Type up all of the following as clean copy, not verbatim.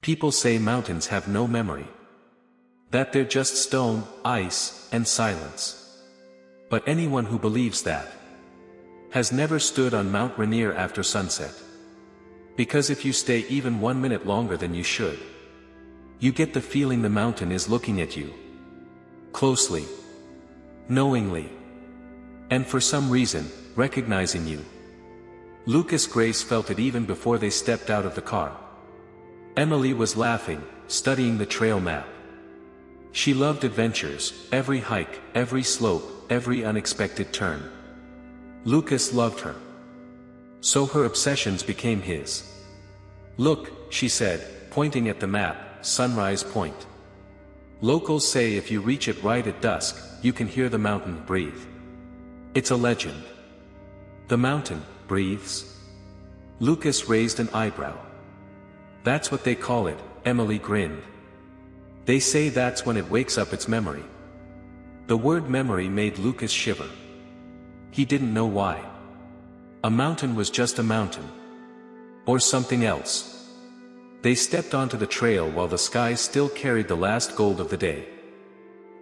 People say mountains have no memory. That they're just stone, ice, and silence. But anyone who believes that has never stood on Mount Rainier after sunset. Because if you stay even 1 minute longer than you should, you get the feeling the mountain is looking at you. Closely. Knowingly. And for some reason, recognizing you. Lucas Grace felt it even before they stepped out of the car. Emily was laughing, studying the trail map. She loved adventures, every hike, every slope, every unexpected turn. Lucas loved her. So her obsessions became his. "Look," she said, pointing at the map, Sunrise Point. "Locals say if you reach it right at dusk, you can hear the mountain breathe. It's a legend." "The mountain breathes?" Lucas raised an eyebrow. "That's what they call it," Emily grinned. "They say that's when it wakes up its memory." The word memory made Lucas shiver. He didn't know why. A mountain was just a mountain. Or something else. They stepped onto the trail while the sky still carried the last gold of the day.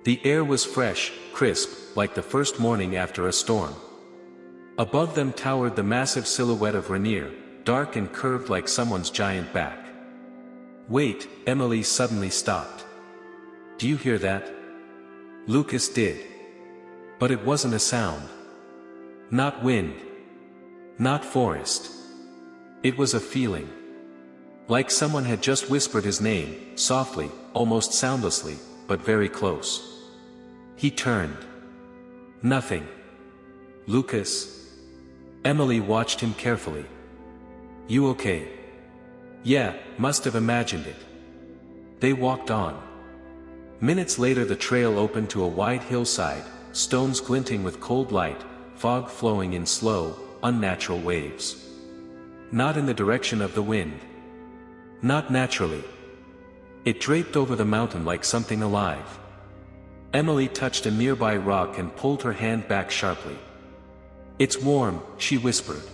The air was fresh, crisp, like the first morning after a storm. Above them towered the massive silhouette of Rainier, dark and curved like someone's giant back. "Wait," Emily suddenly stopped. "Do you hear that?" Lucas did. But it wasn't a sound. Not wind. Not forest. It was a feeling. Like someone had just whispered his name, softly, almost soundlessly, but very close. He turned. Nothing. "Lucas?" Emily watched him carefully. "You okay?" "Yeah, must have imagined it." They walked on. Minutes later the trail opened to a wide hillside, stones glinting with cold light, fog flowing in slow, unnatural waves. Not in the direction of the wind. Not naturally. It draped over the mountain like something alive. Emily touched a nearby rock and pulled her hand back sharply. "It's warm," she whispered.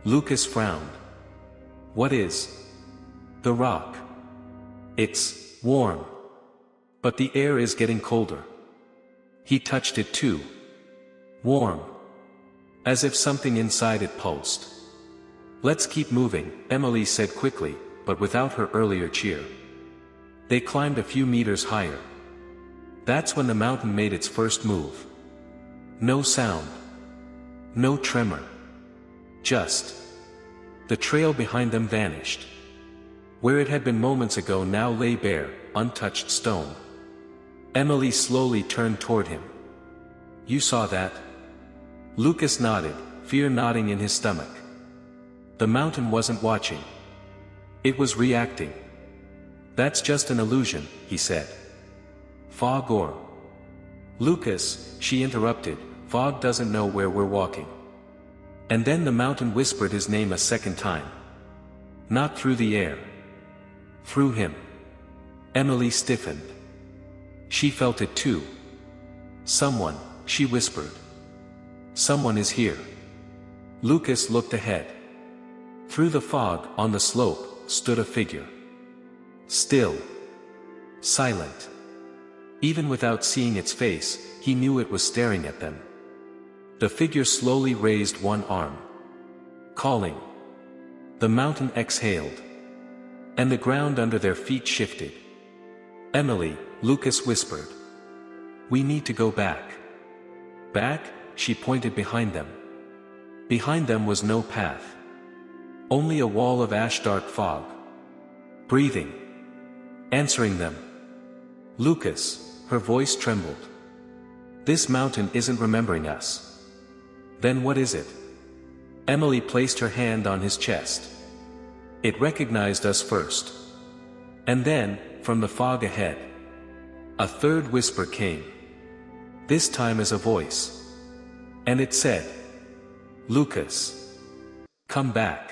Lucas frowned. "What is?" "The rock. It's warm. But the air is getting colder." He touched it too. Warm. As if something inside it pulsed. "Let's keep moving," Emily said quickly, but without her earlier cheer. They climbed a few meters higher. That's when the mountain made its first move. No sound. No tremor. Just. The trail behind them vanished. Where it had been moments ago now lay bare, untouched stone. Emily slowly turned toward him. "You saw that?" Lucas nodded, fear knotting in his stomach. The mountain wasn't watching. It was reacting. "That's just an illusion," he said. "Fog or..." "Lucas," she interrupted, "fog doesn't know where we're walking." And then the mountain whispered his name a second time. Not through the air. Through him. Emily stiffened. She felt it too. "Someone," she whispered. "Someone is here." Lucas looked ahead. Through the fog, on the slope, stood a figure. Still. Silent. Even without seeing its face, he knew it was staring at them. The figure slowly raised one arm. Calling. The mountain exhaled. And the ground under their feet shifted. "Emily," Lucas whispered. "We need to go back." "Back?" She pointed behind them. Behind them was no path. Only a wall of ash-dark fog. Breathing. Answering them. "Lucas," her voice trembled. "This mountain isn't remembering us." "Then what is it?" Emily placed her hand on his chest. "It recognized us first." And then, from the fog ahead, a third whisper came. This time as a voice. And it said, "Lucas. Come back."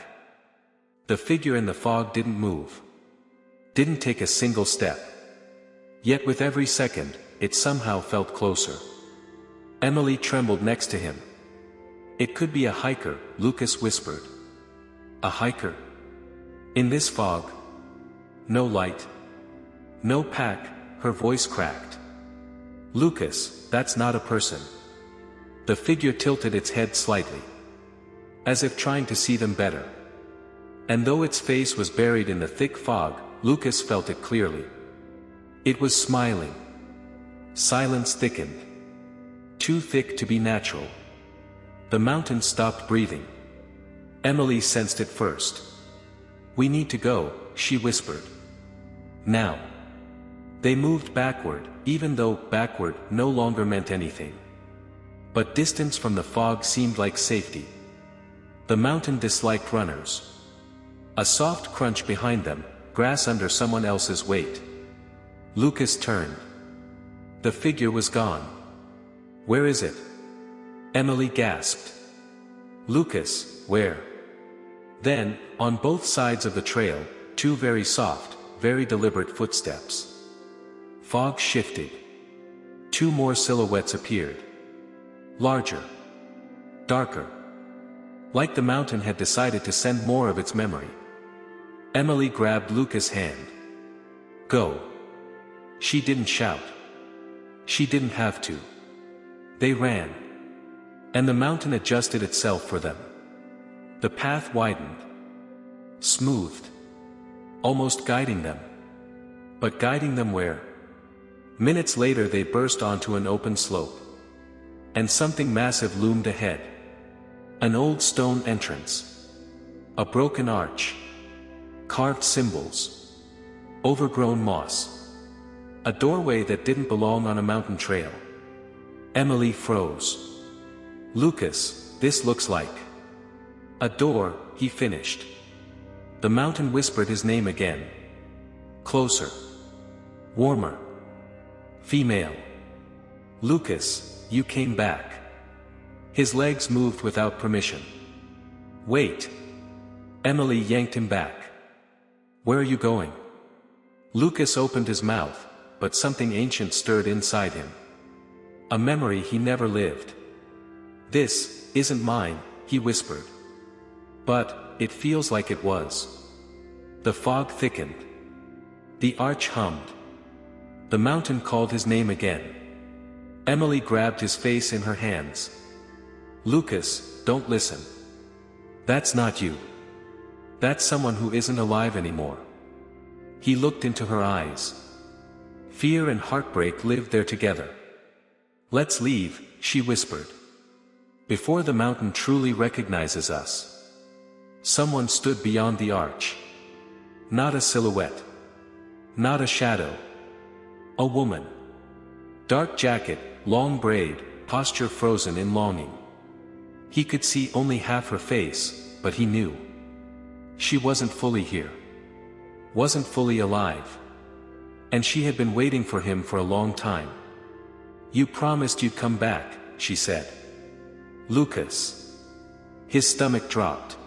The figure in the fog didn't move. Didn't take a single step. Yet with every second, it somehow felt closer. Emily trembled next to him. "It could be a hiker," Lucas whispered. "A hiker? In this fog?" No light. No pack, her voice cracked. Lucas, that's not a person. The figure tilted its head slightly, as if trying to see them better. And though its face was buried in the thick fog, Lucas felt it clearly. It was smiling. Silence thickened. Too thick to be natural. The mountain stopped breathing. Emily sensed it first. "We need to go," she whispered. "Now." They moved backward, even though backward no longer meant anything. But distance from the fog seemed like safety. The mountain disliked runners. A soft crunch behind them, grass under someone else's weight. Lucas turned. The figure was gone. "Where is it?" Emily gasped. "Lucas, where?" Then, on both sides of the trail, two very soft, very deliberate footsteps. Fog shifted. Two more silhouettes appeared. Larger. Darker. Like the mountain had decided to send more of its memory. Emily grabbed Lucas' hand. "Go." She didn't shout. She didn't have to. They ran. And the mountain adjusted itself for them. The path widened. Smoothed. Almost guiding them. But guiding them where? Minutes later they burst onto an open slope. And something massive loomed ahead. An old stone entrance. A broken arch. Carved symbols. Overgrown moss. A doorway that didn't belong on a mountain trail. Emily froze. "Lucas, this looks like a door," he finished. The mountain whispered his name again. Closer. Warmer. Female. "Lucas, you came back." His legs moved without permission. "Wait." Emily yanked him back. "Where are you going?" Lucas opened his mouth, but something ancient stirred inside him. A memory he never lived. "This isn't mine," he whispered. "But it feels like it was." The fog thickened. The arch hummed. The mountain called his name again. Emily grabbed his face in her hands. "Lucas, don't listen. That's not you. That's someone who isn't alive anymore." He looked into her eyes. Fear and heartbreak lived there together. "Let's leave," she whispered. "Before the mountain truly recognizes us." Someone stood beyond the arch. Not a silhouette. Not a shadow. A woman. Dark jacket, long braid, posture frozen in longing. He could see only half her face, but he knew. She wasn't fully here. Wasn't fully alive. And she had been waiting for him for a long time. "You promised you'd come back," she said. "Lucas." His stomach dropped.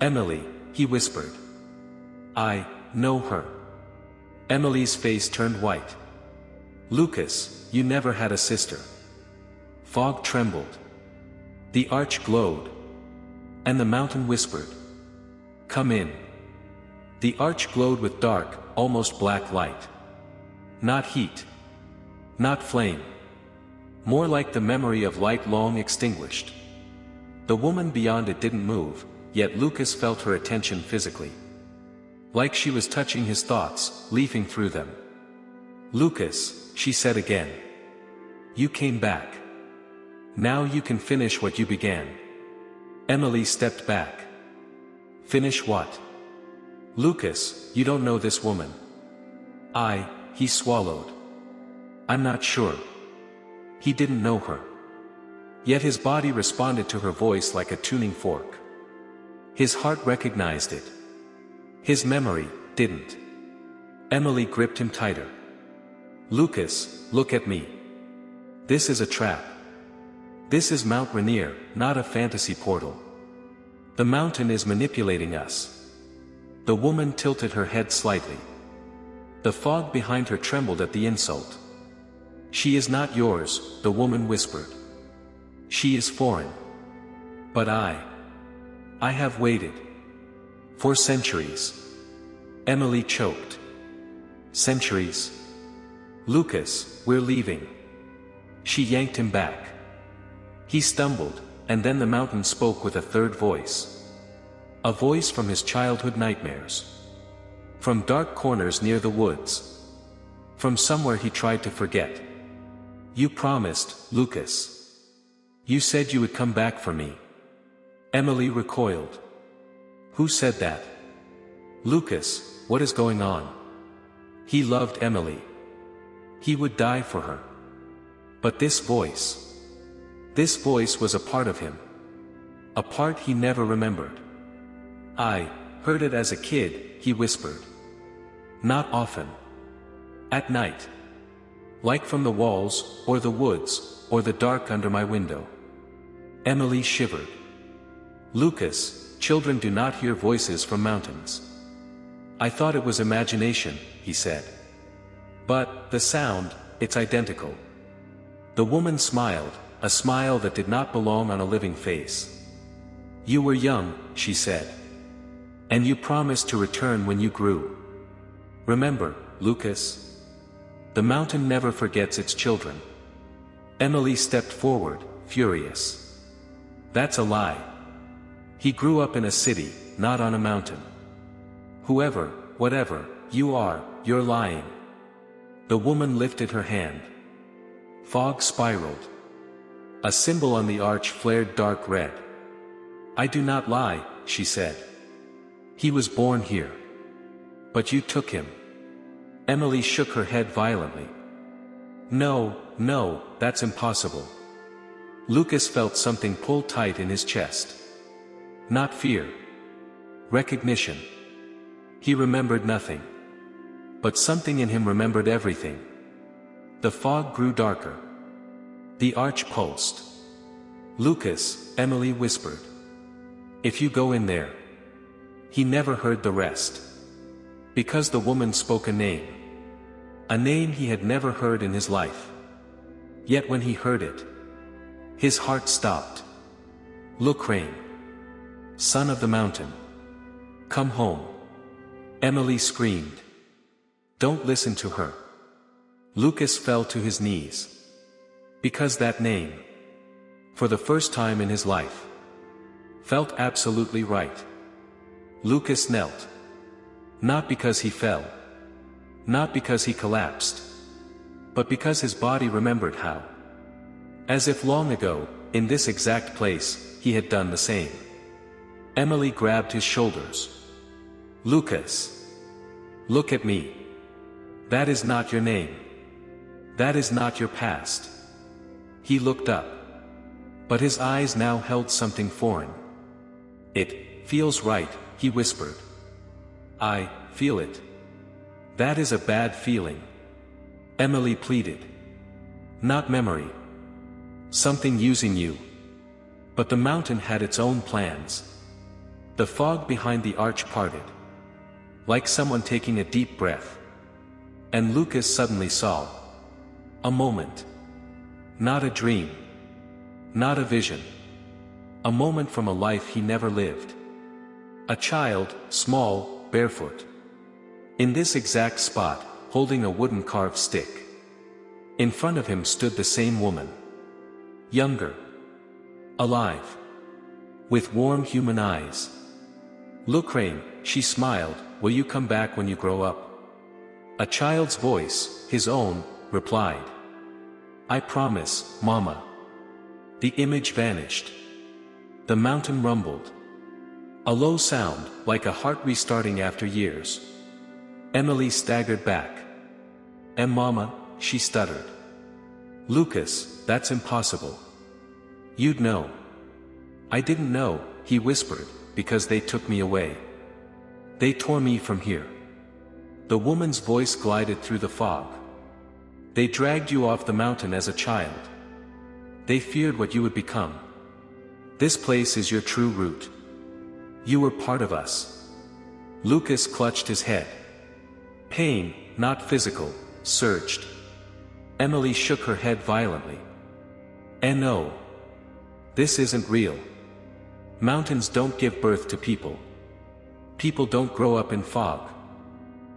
"Emily," he whispered. "I know her." Emily's face turned white. "Lucas, you never had a sister." Fog trembled. The arch glowed. And the mountain whispered, "Come in." The arch glowed with dark, almost black light. Not heat. Not flame. More like the memory of light long extinguished. The woman beyond it didn't move, yet Lucas felt her attention physically. Like she was touching his thoughts, leafing through them. "Lucas," she said again. "You came back. Now you can finish what you began." Emily stepped back. "Finish what?" "Lucas, you don't know this woman." He swallowed. "I'm not sure." He didn't know her. Yet his body responded to her voice like a tuning fork. His heart recognized it. His memory didn't. Emily gripped him tighter. "Lucas, look at me. This is a trap. This is Mount Rainier, not a fantasy portal. The mountain is manipulating us." The woman tilted her head slightly. The fog behind her trembled at the insult. "She is not yours," the woman whispered. "She is foreign. But I have waited. For centuries. Emily choked. Centuries. Lucas, we're leaving. She yanked him back. He stumbled, and then the mountain spoke with a third voice. A voice from his childhood nightmares. From dark corners near the woods. From somewhere he tried to forget. You promised, Lucas. You said you would come back for me. Emily recoiled. Who said that? Lucas, what is going on? He loved Emily. He would die for her. But this voice was a part of him. A part he never remembered. I heard it as a kid, he whispered. Not often. At night. Like from the walls, or the woods, or the dark under my window. Emily shivered. Lucas, children do not hear voices from mountains. I thought it was imagination, he said. But, the sound, it's identical. The woman smiled, a smile that did not belong on a living face. You were young, she said. And you promised to return when you grew. Remember, Lucas? The mountain never forgets its children. Emily stepped forward, furious. That's a lie. He grew up in a city, not on a mountain. Whoever, whatever, you are, you're lying. The woman lifted her hand. Fog spiraled. A symbol on the arch flared dark red. I do not lie, she said. He was born here. But you took him. Emily shook her head violently. No, no, that's impossible. Lucas felt something pull tight in his chest. Not fear. Recognition. He remembered nothing. But something in him remembered everything. The fog grew darker. The arch pulsed. Lucas, Emily whispered. If you go in there. He never heard the rest. Because the woman spoke a name. A name he had never heard in his life. Yet when he heard it, his heart stopped. Look, Rain. Son of the mountain. Come home. Emily screamed. Don't listen to her. Lucas fell to his knees. Because that name, for the first time in his life, felt absolutely right. Lucas knelt. Not because he fell. Not because he collapsed. But because his body remembered how. As if long ago, in this exact place, he had done the same. Emily grabbed his shoulders. Lucas. Look at me. That is not your name. That is not your past. He looked up. But his eyes now held something foreign. It feels right, he whispered. I feel it. That is a bad feeling. Emily pleaded. Not memory. Something using you. But the mountain had its own plans. The fog behind the arch parted. Like someone taking a deep breath. And Lucas suddenly saw. A moment. Not a dream. Not a vision. A moment from a life he never lived. A child, small, barefoot. In this exact spot, holding a wooden carved stick. In front of him stood the same woman. Younger. Alive. With warm human eyes. Look, Rain, she smiled, will you come back when you grow up? A child's voice, his own, replied. I promise, Mama. The image vanished. The mountain rumbled. A low sound, like a heart restarting after years. Emily staggered back. Mama, she stuttered. Lucas, that's impossible. You'd know. I didn't know, he whispered, because they took me away. They tore me from here. The woman's voice glided through the fog. They dragged you off the mountain as a child. They feared what you would become. This place is your true root. You were part of us. Lucas clutched his head. Pain, not physical, surged. Emily shook her head violently. No. This isn't real. Mountains don't give birth to people. People don't grow up in fog.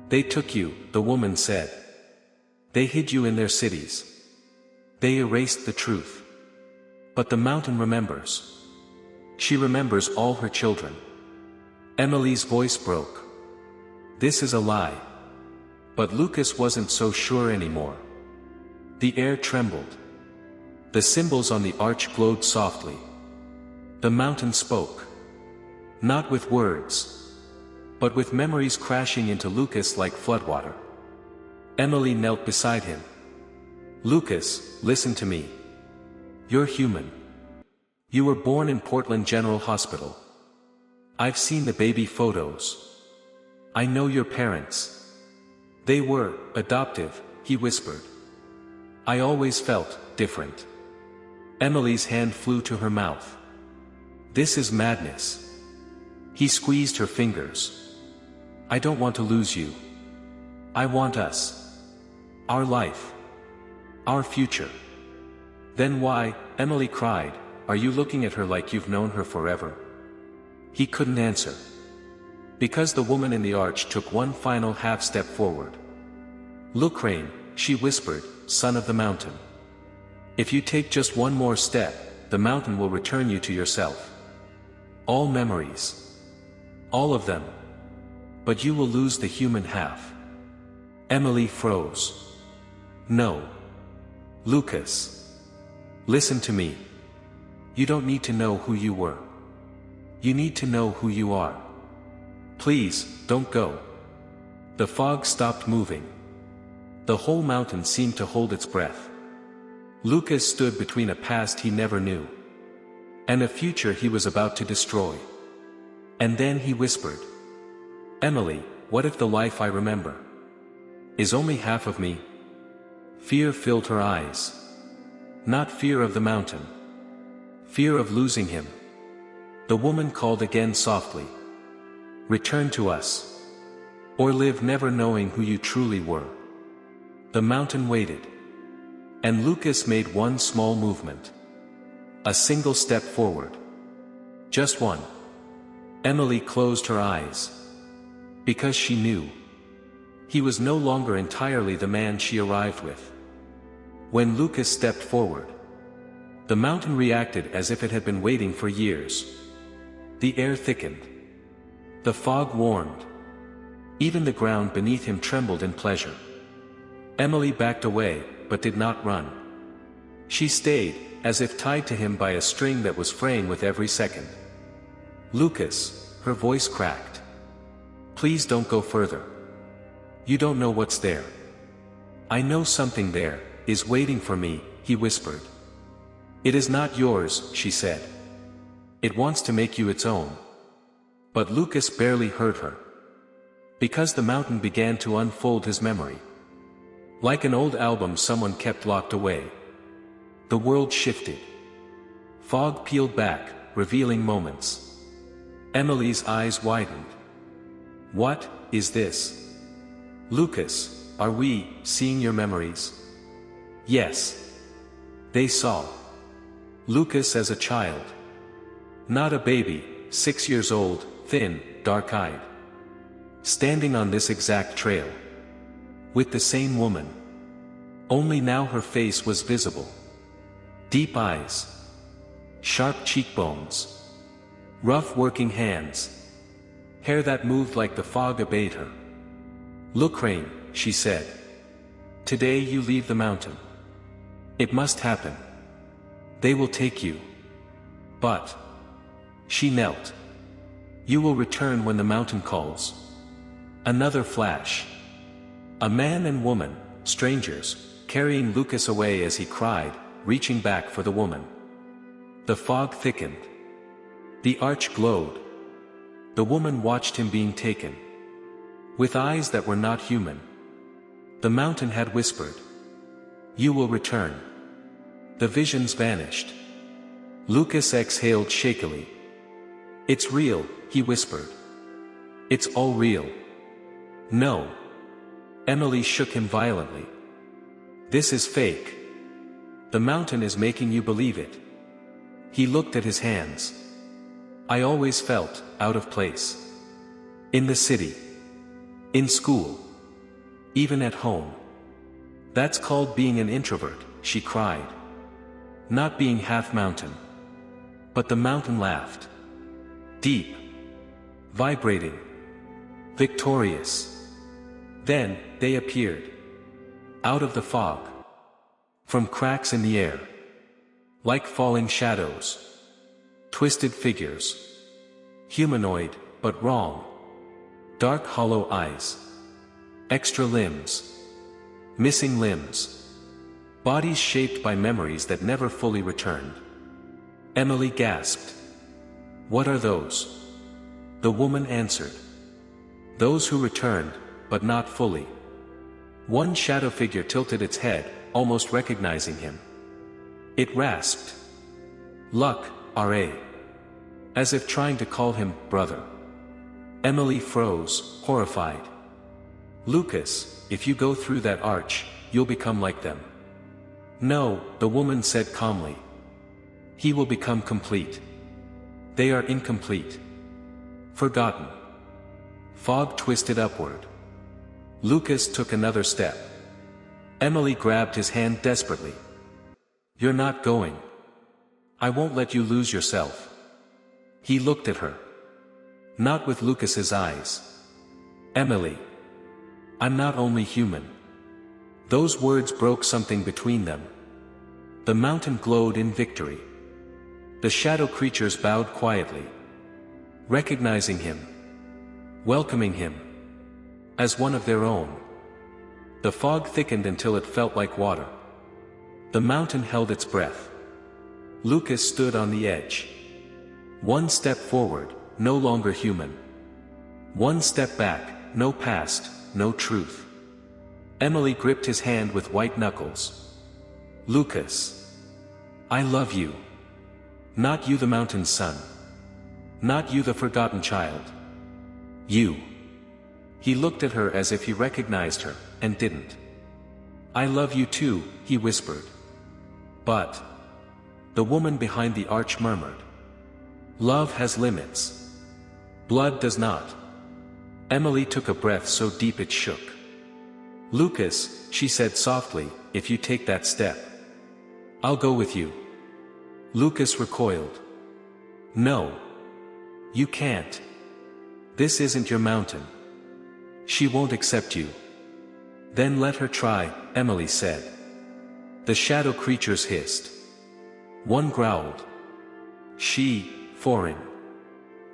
They took you, the woman said. They hid you in their cities. They erased the truth. But the mountain remembers. She remembers all her children. Emily's voice broke. This is a lie. But Lucas wasn't so sure anymore. The air trembled. The symbols on the arch glowed softly. The mountain spoke. Not with words, but with memories crashing into Lucas like floodwater. Emily knelt beside him. Lucas, listen to me. You're human. You were born in Portland General Hospital. I've seen the baby photos. I know your parents. They were adoptive, he whispered. I always felt different. Emily's hand flew to her mouth. This is madness. He squeezed her fingers. I don't want to lose you. I want us. Our life. Our future. Then why, Emily cried, are you looking at her like you've known her forever? He couldn't answer. Because the woman in the arch took one final half-step forward. Look, Rain, she whispered, son of the mountain. If you take just one more step, the mountain will return you to yourself. All memories. All of them. But you will lose the human half. Emily froze. No. Lucas. Listen to me. You don't need to know who you were. You need to know who you are. Please, don't go. The fog stopped moving. The whole mountain seemed to hold its breath. Lucas stood between a past he never knew and a future he was about to destroy. And then he whispered, Emily, what if the life I remember is only half of me? Fear filled her eyes. Not fear of the mountain. Fear of losing him. The woman called again softly. Return to us. Or live never knowing who you truly were. The mountain waited. And Lucas made one small movement. A single step forward. Just one. Emily closed her eyes. Because she knew. He was no longer entirely the man she arrived with. When Lucas stepped forward, the mountain reacted as if it had been waiting for years. The air thickened. The fog warmed. Even the ground beneath him trembled in pleasure. Emily backed away, but did not run. She stayed, as if tied to him by a string that was fraying with every second. Lucas, her voice cracked. Please don't go further. You don't know what's there. I know something there is waiting for me, he whispered. It is not yours, she said. It wants to make you its own. But Lucas barely heard her. Because the mountain began to unfold his memory. Like an old album someone kept locked away. The world shifted. Fog peeled back, revealing moments. Emily's eyes widened. What is this? Lucas, are we seeing your memories? Yes. They saw Lucas as a child. Not a baby, 6 years old, thin, dark-eyed. Standing on this exact trail. With the same woman. Only now her face was visible. Deep eyes. Sharp cheekbones. Rough working hands. Hair that moved like the fog obeyed her. Look, Rain, she said. Today you leave the mountain. It must happen. They will take you. But she knelt. You will return when the mountain calls. Another flash. A man and woman, strangers, carrying Lucas away as he cried, reaching back for the woman. The fog thickened. The arch glowed. The woman watched him being taken. With eyes that were not human. The mountain had whispered. You will return. The visions vanished. Lucas exhaled shakily. It's real, he whispered. It's all real. No. Emily shook him violently. This is fake. The mountain is making you believe it. He looked at his hands. I always felt out of place. In the city. In school. Even at home. That's called being an introvert, she cried. Not being half mountain. But the mountain laughed. Deep. Vibrating. Victorious. Then, they appeared. Out of the fog. From cracks in the air. Like falling shadows. Twisted figures. Humanoid, but wrong. Dark hollow eyes. Extra limbs. Missing limbs. Bodies shaped by memories that never fully returned. Emily gasped. What are those? The woman answered. Those who returned, but not fully. One shadow figure tilted its head, almost recognizing him. It rasped. Luck, R.A. As if trying to call him brother. Emily froze, horrified. Lucas, if you go through that arch, you'll become like them. No, the woman said calmly. He will become complete. They are incomplete. Forgotten. Fog twisted upward. Lucas took another step. Emily grabbed his hand desperately. You're not going. I won't let you lose yourself. He looked at her. Not with Lucas's eyes. Emily. I'm not only human. Those words broke something between them. The mountain glowed in victory. The shadow creatures bowed quietly. Recognizing him. Welcoming him. As one of their own. The fog thickened until it felt like water. The mountain held its breath. Lucas stood on the edge. One step forward, no longer human. One step back, no past, no truth. Emily gripped his hand with white knuckles. Lucas. I love you. Not you, the mountain's son. Not you, the forgotten child. You. He looked at her as if he recognized her, and didn't. I love you too, he whispered. But. The woman behind the arch murmured. Love has limits. Blood does not. Emily took a breath so deep it shook. Lucas, she said softly, if you take that step, I'll go with you. Lucas recoiled. No. You can't. This isn't your mountain. She won't accept you. Then let her try, Emily said. The shadow creatures hissed. One growled. She, foreign.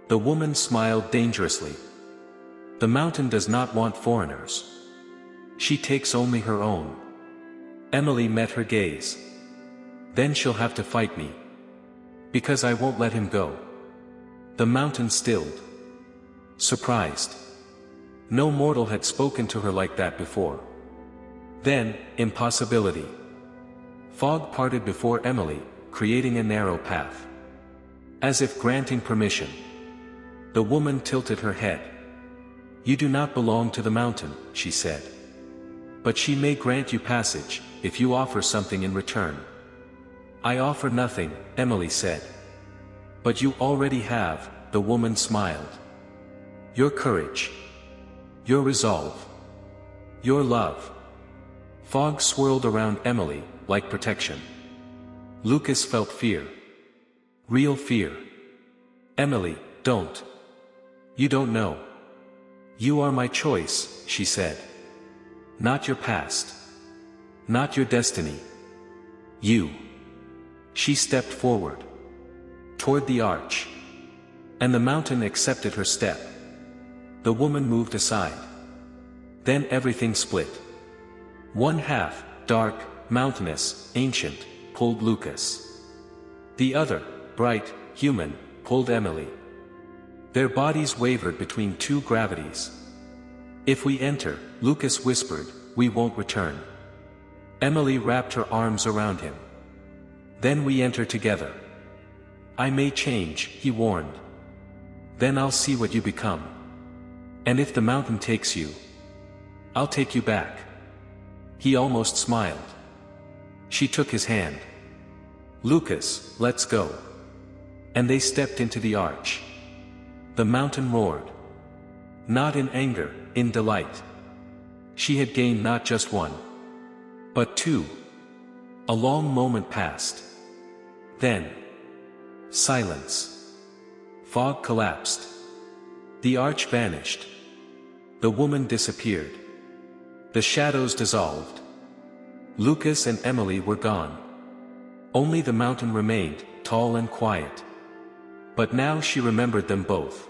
The woman smiled dangerously. The mountain does not want foreigners. She takes only her own. Emily met her gaze. Then she'll have to fight me. Because I won't let him go. The mountain stilled. Surprised. No mortal had spoken to her like that before. Then, impossibility. Fog parted before Emily, creating a narrow path. As if granting permission. The woman tilted her head. You do not belong to the mountain, she said. But she may grant you passage, if you offer something in return. I offer nothing, Emily said. But you already have, the woman smiled. Your courage. Your resolve. Your love. Fog swirled around Emily, like protection. Lucas felt fear. Real fear. Emily, don't. You don't know. You are my choice, she said. Not your past. Not your destiny. You. She stepped forward. Toward the arch. And the mountain accepted her step. The woman moved aside. Then everything split. One half, dark, mountainous, ancient, pulled Lucas. The other, bright, human, pulled Emily. Their bodies wavered between two gravities. If we enter, Lucas whispered, we won't return. Emily wrapped her arms around him. Then we enter together. I may change, he warned. Then I'll see what you become. And if the mountain takes you, I'll take you back. He almost smiled. She took his hand. Lucas, let's go. And they stepped into the arch. The mountain roared. Not in anger, in delight. She had gained not just one, but two. A long moment passed. Then, silence. Fog collapsed. The arch vanished. The woman disappeared. The shadows dissolved. Lucas and Emily were gone. Only the mountain remained, tall and quiet. But now she remembered them both.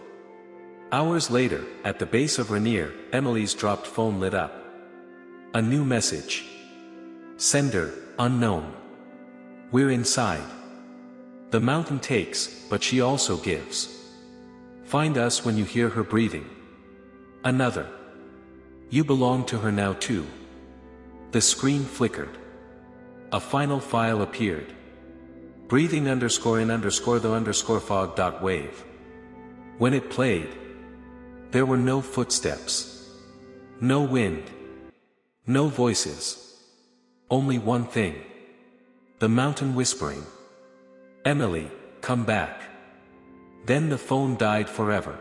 Hours later, at the base of Rainier, Emily's dropped phone lit up. A new message. Sender, unknown. We're inside. The mountain takes, but she also gives. Find us when you hear her breathing. Another. You belong to her now too. The screen flickered. A final file appeared. Breathing _in the _fog.wave. When it played, there were no footsteps. No wind. No voices. Only one thing. The mountain whispering. Emily, come back. Then the phone died forever.